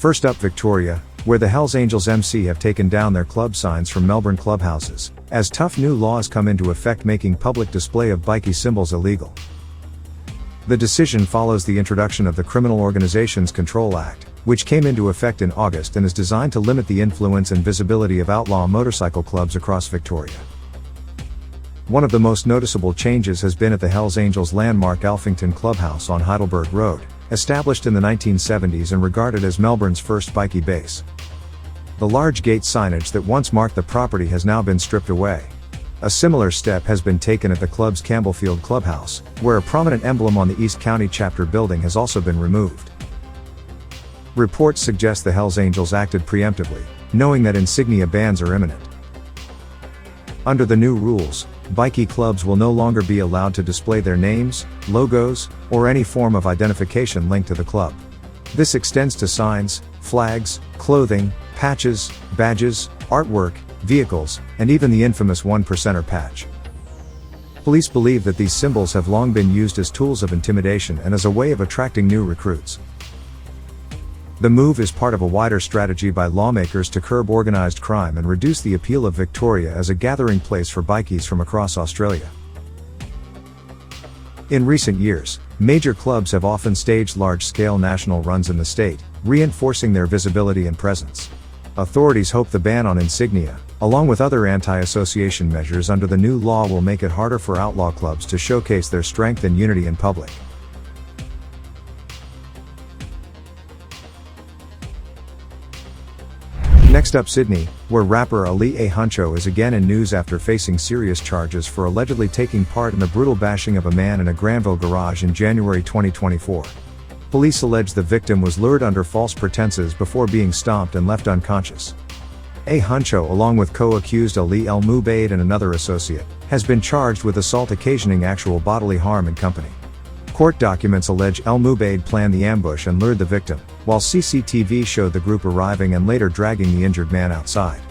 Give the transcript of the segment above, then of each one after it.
First up, Victoria, where the Hells Angels MC have taken down their club signs from Melbourne clubhouses, as tough new laws come into effect making public display of bikie symbols illegal. The decision follows the introduction of the Criminal Organisations Control Act, which came into effect in August and is designed to limit the influence and visibility of outlaw motorcycle clubs across Victoria. One of the most noticeable changes has been at the Hells Angels landmark Alphington Clubhouse on Heidelberg Road, established in the 1970s and regarded as Melbourne's first bikie base. The large gate signage that once marked the property has now been stripped away. A similar step has been taken at the club's Campbellfield Clubhouse, where a prominent emblem on the East County chapter building has also been removed. Reports suggest the Hells Angels acted preemptively, knowing that insignia bans are imminent. Under the new rules, bikie clubs will no longer be allowed to display their names, logos, or any form of identification linked to the club. This extends to signs, flags, clothing, patches, badges, artwork, vehicles, and even the infamous 1%er patch. Police believe that these symbols have long been used as tools of intimidation and as a way of attracting new recruits. The move is part of a wider strategy by lawmakers to curb organised crime and reduce the appeal of Victoria as a gathering place for bikies from across Australia. In recent years, major clubs have often staged large-scale national runs in the state, reinforcing their visibility and presence. Authorities hope the ban on insignia, along with other anti-association measures under the new law, will make it harder for outlaw clubs to showcase their strength and unity in public. Next up, Sydney, where rapper Ali Ah Honcho is again in news after facing serious charges for allegedly taking part in the brutal bashing of a man in a Granville garage in January 2024. Police allege the victim was lured under false pretenses before being stomped and left unconscious. Ah Honcho, along with co-accused Ali El Mubaid and another associate, has been charged with assault occasioning actual bodily harm and company. Court documents allege El Mubaid planned the ambush and lured the victim, while CCTV showed the group arriving and later dragging the injured man outside.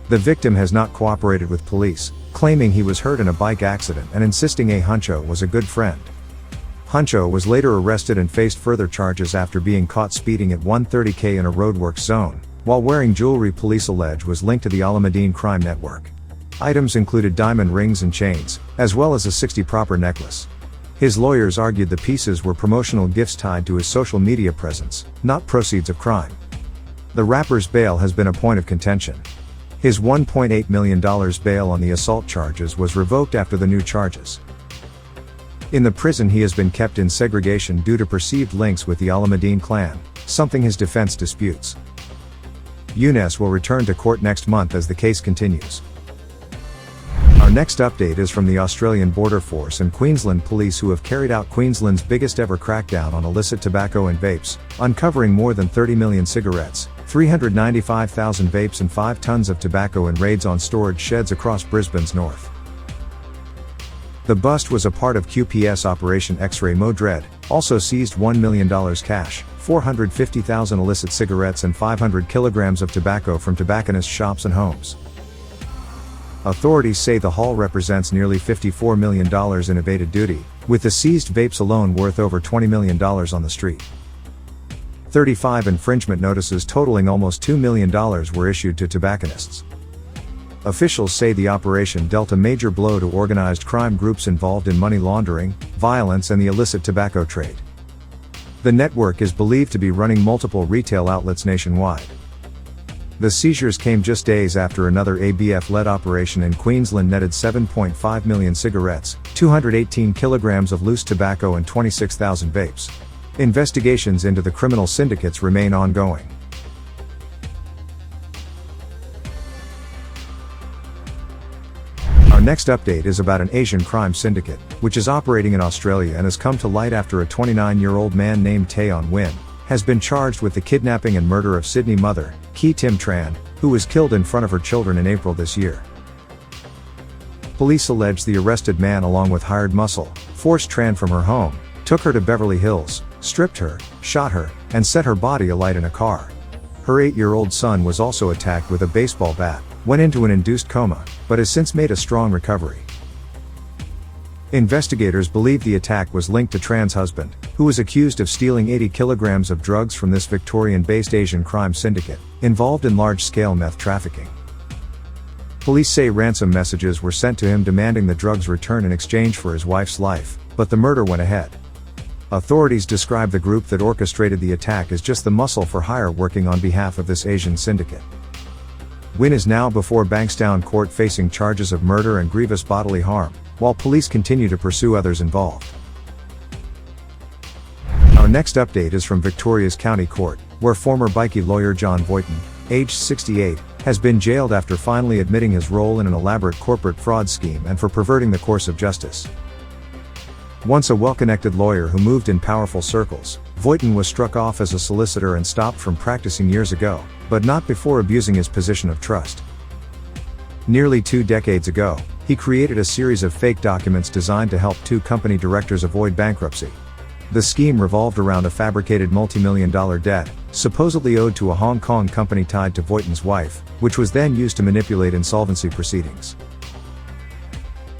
The victim has not cooperated with police, claiming he was hurt in a bike accident and insisting Ah Honcho was a good friend. Huncho was later arrested and faced further charges after being caught speeding at 130 km in a roadworks zone, while wearing jewellery police allege was linked to the Alameddine crime network. Items included diamond rings and chains, as well as a 60 proper necklace. His lawyers argued the pieces were promotional gifts tied to his social media presence, not proceeds of crime. The rapper's bail has been a point of contention. His $1.8 million bail on the assault charges was revoked after the new charges. In the prison, he has been kept in segregation due to perceived links with the Alameddine clan, something his defense disputes. Younes will return to court next month as the case continues. Our next update is from the Australian Border Force and Queensland Police, who have carried out Queensland's biggest ever crackdown on illicit tobacco and vapes, uncovering more than 30 million cigarettes, 395,000 vapes and 5 tons of tobacco in raids on storage sheds across Brisbane's north. The bust was a part of QPS Operation X-Ray Modred, also seized $1 million cash, 450,000 illicit cigarettes and 500 kilograms of tobacco from tobacconist shops and homes. Authorities say the haul represents nearly $54 million in evaded duty, with the seized vapes alone worth over $20 million on the street. 35 infringement notices totaling almost $2 million were issued to tobacconists. Officials say the operation dealt a major blow to organized crime groups involved in money laundering, violence and the illicit tobacco trade. The network is believed to be running multiple retail outlets nationwide. The seizures came just days after another ABF-led operation in Queensland netted 7.5 million cigarettes, 218 kilograms of loose tobacco and 26,000 vapes. Investigations into the criminal syndicates remain ongoing. Our next update is about an Asian crime syndicate, which is operating in Australia and has come to light after a 29-year-old man named Taeon Win has been charged with the kidnapping and murder of Sydney mother, Ki Tim Tran, who was killed in front of her children in April this year. Police allege the arrested man, along with hired muscle, forced Tran from her home, took her to Beverly Hills, stripped her, shot her, and set her body alight in a car. Her 8-year-old son was also attacked with a baseball bat, went into an induced coma, but has since made a strong recovery. Investigators believe the attack was linked to Tran's husband, who was accused of stealing 80 kilograms of drugs from this Victorian-based Asian crime syndicate, involved in large-scale meth trafficking. Police say ransom messages were sent to him demanding the drugs return in exchange for his wife's life, but the murder went ahead. Authorities describe the group that orchestrated the attack as just the muscle for hire working on behalf of this Asian syndicate. Wynne is now before Bankstown court facing charges of murder and grievous bodily harm, while police continue to pursue others involved. Our next update is from Victoria's County Court, where former bikie lawyer John Voighton, aged 68, has been jailed after finally admitting his role in an elaborate corporate fraud scheme and for perverting the course of justice. Once a well-connected lawyer who moved in powerful circles, Voighton was struck off as a solicitor and stopped from practicing years ago, but not before abusing his position of trust. Nearly 2 decades ago, he created a series of fake documents designed to help 2 company directors avoid bankruptcy. The scheme revolved around a fabricated multi-million-dollar debt, supposedly owed to a Hong Kong company tied to Voighton's wife, which was then used to manipulate insolvency proceedings.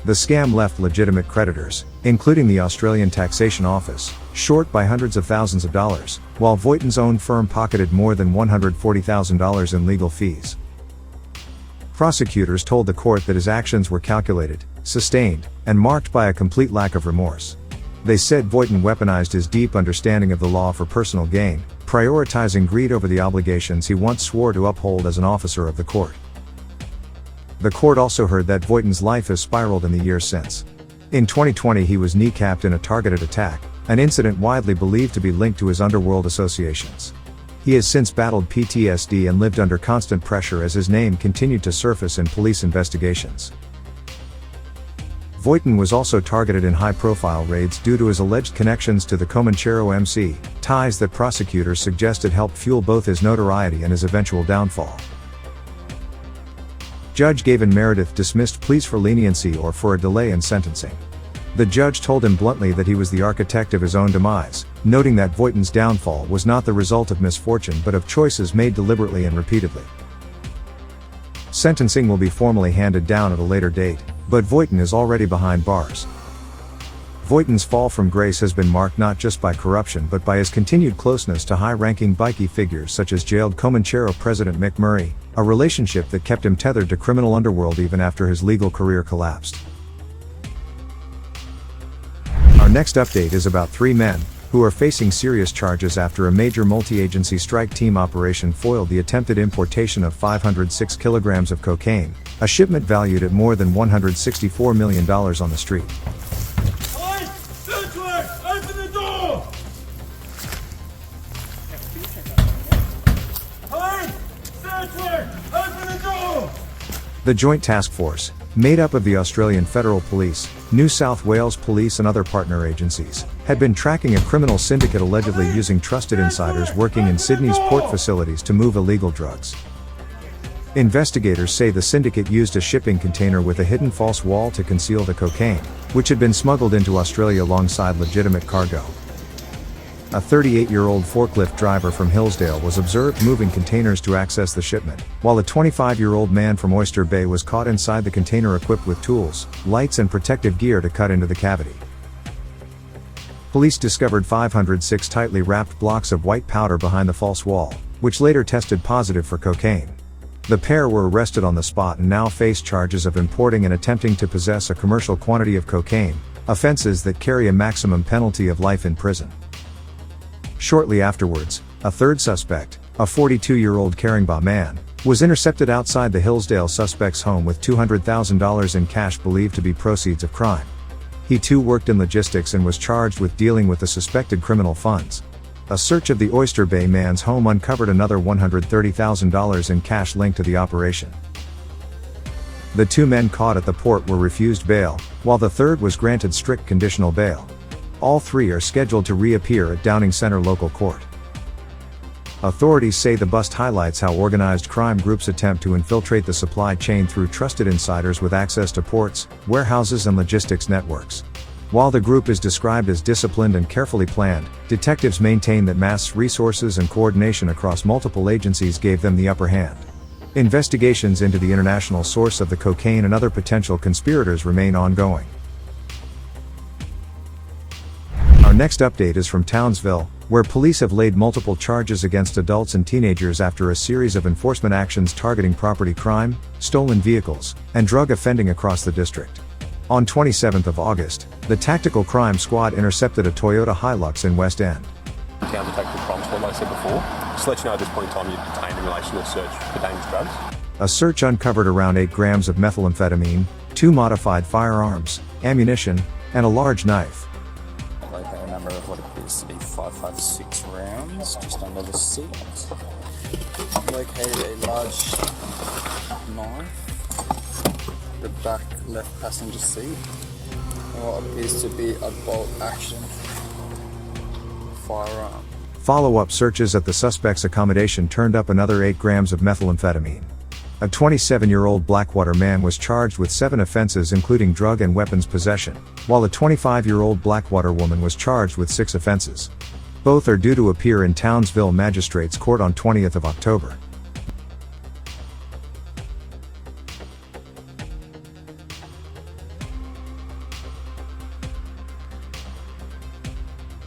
The scam left legitimate creditors, including the Australian Taxation Office, short by hundreds of thousands of dollars, while Voighton's own firm pocketed more than $140,000 in legal fees. Prosecutors told the court that his actions were calculated, sustained, and marked by a complete lack of remorse. They said Voighton weaponized his deep understanding of the law for personal gain, prioritizing greed over the obligations he once swore to uphold as an officer of the court. The court also heard that Voighton's life has spiraled in the years since. In 2020 he was kneecapped in a targeted attack, an incident widely believed to be linked to his underworld associations. He has since battled PTSD and lived under constant pressure as his name continued to surface in police investigations. Voighton was also targeted in high-profile raids due to his alleged connections to the Comanchero MC, ties that prosecutors suggested helped fuel both his notoriety and his eventual downfall. Judge Gavin Meredith dismissed pleas for leniency or for a delay in sentencing. The judge told him bluntly that he was the architect of his own demise, noting that Voighton's downfall was not the result of misfortune but of choices made deliberately and repeatedly. Sentencing will be formally handed down at a later date, but Voighton is already behind bars. Voighton's fall from grace has been marked not just by corruption but by his continued closeness to high-ranking bikie figures such as jailed Comanchero President Mick Murray, a relationship that kept him tethered to criminal underworld even after his legal career collapsed. Our next update is about 3 men, who are facing serious charges after a major multi-agency strike team operation foiled the attempted importation of 506 kilograms of cocaine, a shipment valued at more than $164 million on the street. Open the door! Open the door! The Joint Task Force, made up of the Australian Federal Police, New South Wales Police and other partner agencies, had been tracking a criminal syndicate allegedly using trusted insiders working in Sydney's port facilities to move illegal drugs. Investigators say the syndicate used a shipping container with a hidden false wall to conceal the cocaine, which had been smuggled into Australia alongside legitimate cargo. A 38-year-old forklift driver from Hillsdale was observed moving containers to access the shipment, while a 25-year-old man from Oyster Bay was caught inside the container equipped with tools, lights and protective gear to cut into the cavity. Police discovered 506 tightly wrapped blocks of white powder behind the false wall, which later tested positive for cocaine. The pair were arrested on the spot and now face charges of importing and attempting to possess a commercial quantity of cocaine, offenses that carry a maximum penalty of life in prison. Shortly afterwards, a third suspect, a 42-year-old Caringbah man, was intercepted outside the Hillsdale suspect's home with $200,000 in cash believed to be proceeds of crime. He too worked in logistics and was charged with dealing with the suspected criminal funds. A search of the Oyster Bay man's home uncovered another $130,000 in cash linked to the operation. The 2 men caught at the port were refused bail, while the third was granted strict conditional bail. All 3 are scheduled to reappear at Downing Centre Local Court. Authorities say the bust highlights how organized crime groups attempt to infiltrate the supply chain through trusted insiders with access to ports, warehouses and logistics networks. While the group is described as disciplined and carefully planned, detectives maintain that mass resources and coordination across multiple agencies gave them the upper hand. Investigations into the international source of the cocaine and other potential conspirators remain ongoing. next update is from Townsville, where police have laid multiple charges against adults and teenagers after a series of enforcement actions targeting property crime, stolen vehicles, and drug offending across the district. On 27th of August, the Tactical Crime Squad intercepted a Toyota Hilux in West End. Town the Tactical Crime Squad, like I said before, just to let you know at this point in time you're detained in relation to a search for dangerous drugs. A search uncovered around 8 grams of methamphetamine, 2 modified firearms, ammunition, and a large knife. Located a number of what appears to be 556 rounds just under the seat. Located a large knife, the back left passenger seat, and what appears to be a bolt action firearm. Follow-up searches at the suspect's accommodation turned up another 8 grams of methamphetamine. A 27-year-old Blackwater man was charged with 7 offenses including drug and weapons possession, while a 25-year-old Blackwater woman was charged with 6 offenses. Both are due to appear in Townsville Magistrates Court on 20th of October.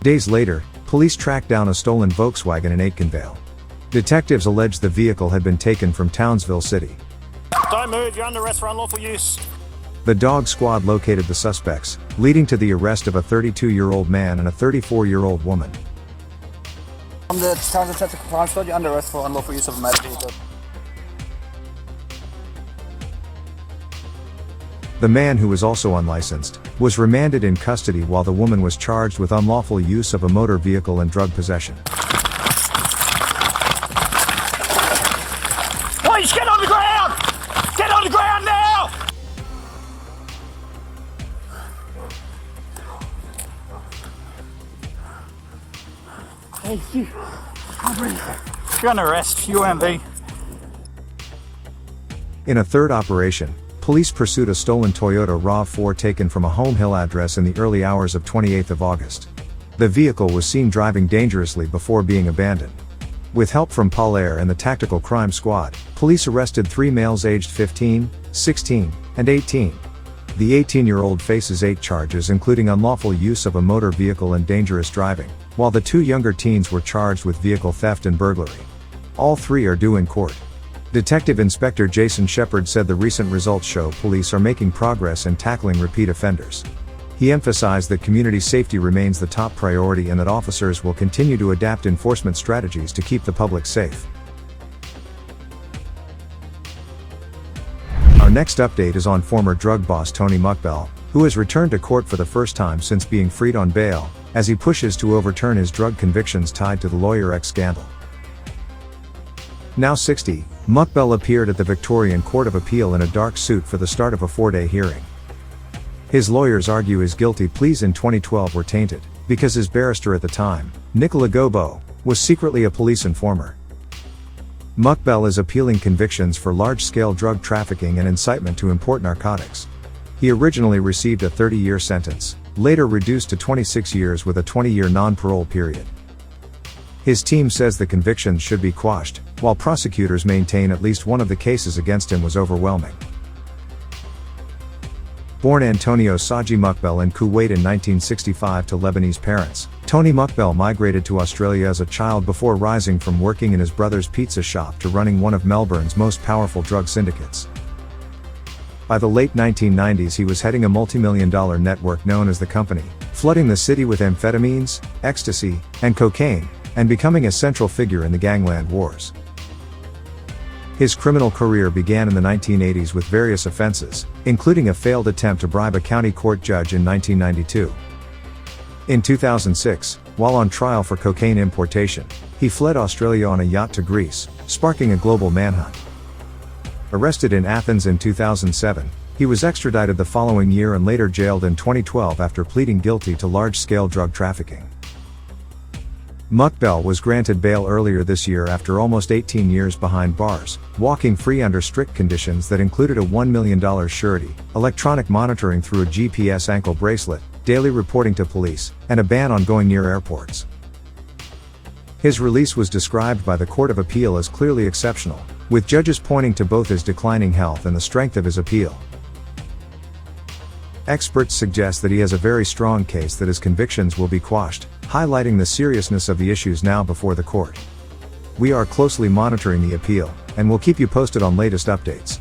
Days later, police tracked down a stolen Volkswagen in Aitkenvale. Detectives allege the vehicle had been taken from Townsville City. Don't move, you're under arrest for unlawful use. The dog squad located the suspects, leading to the arrest of a 32-year-old man and a 34-year-old woman. From the Townsville Tactical Crime Squad, you're under arrest for unlawful use of a motor vehicle. The man, who was also unlicensed, was remanded in custody while the woman was charged with unlawful use of a motor vehicle and drug possession. Please get on the ground! Get on the ground now! Hey, you. You're under arrest, UMB. In a third operation, police pursued a stolen Toyota RAV4 taken from a Home Hill address in the early hours of 28th of August. The vehicle was seen driving dangerously before being abandoned. With help from Polaire and the Tactical Crime Squad, police arrested 3 males aged 15, 16, and 18. The 18-year-old faces 8 charges including unlawful use of a motor vehicle and dangerous driving, while the 2 younger teens were charged with vehicle theft and burglary. All 3 are due in court. Detective Inspector Jason Shepard said the recent results show police are making progress in tackling repeat offenders. He emphasized that community safety remains the top priority and that officers will continue to adapt enforcement strategies to keep the public safe. Our next update is on former drug boss Tony Mokbel, who has returned to court for the first time since being freed on bail, as he pushes to overturn his drug convictions tied to the Lawyer X scandal. Now 60, Mokbel appeared at the Victorian Court of Appeal in a dark suit for the start of a 4-day hearing. His lawyers argue his guilty pleas in 2012 were tainted, because his barrister at the time, Nicola Gobo, was secretly a police informer. Mokbel is appealing convictions for large-scale drug trafficking and incitement to import narcotics. He originally received a 30-year sentence, later reduced to 26 years with a 20-year non-parole period. His team says the convictions should be quashed, while prosecutors maintain at least one of the cases against him was overwhelming. Born Antonio Saji Mokbel in Kuwait in 1965 to Lebanese parents, Tony Mokbel migrated to Australia as a child before rising from working in his brother's pizza shop to running one of Melbourne's most powerful drug syndicates. By the late 1990s he was heading a multi-million-dollar network known as The Company, flooding the city with amphetamines, ecstasy, and cocaine, and becoming a central figure in the gangland wars. His criminal career began in the 1980s with various offenses, including a failed attempt to bribe a county court judge in 1992. In 2006, while on trial for cocaine importation, he fled Australia on a yacht to Greece, sparking a global manhunt. Arrested in Athens in 2007, he was extradited the following year and later jailed in 2012 after pleading guilty to large-scale drug trafficking. Mokbel was granted bail earlier this year after almost 18 years behind bars, walking free under strict conditions that included a $1 million surety, electronic monitoring through a GPS ankle bracelet, daily reporting to police, and a ban on going near airports. His release was described by the Court of Appeal as clearly exceptional, with judges pointing to both his declining health and the strength of his appeal. Experts suggest that he has a very strong case that his convictions will be quashed, highlighting the seriousness of the issues now before the court. We are closely monitoring the appeal, and will keep you posted on latest updates.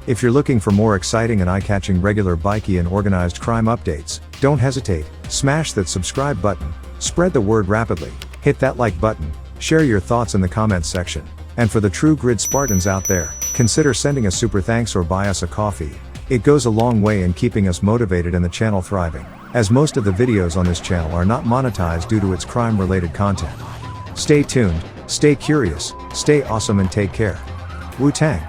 If you're looking for more exciting and eye-catching regular bikie and organized crime updates, don't hesitate, smash that subscribe button, spread the word rapidly, hit that like button, share your thoughts in the comments section. And for the true grid Spartans out there, consider sending a super thanks or buy us a coffee. It goes a long way in keeping us motivated and the channel thriving, as most of the videos on this channel are not monetized due to its crime-related content. Stay tuned, stay curious, stay awesome and take care. Wu-Tang.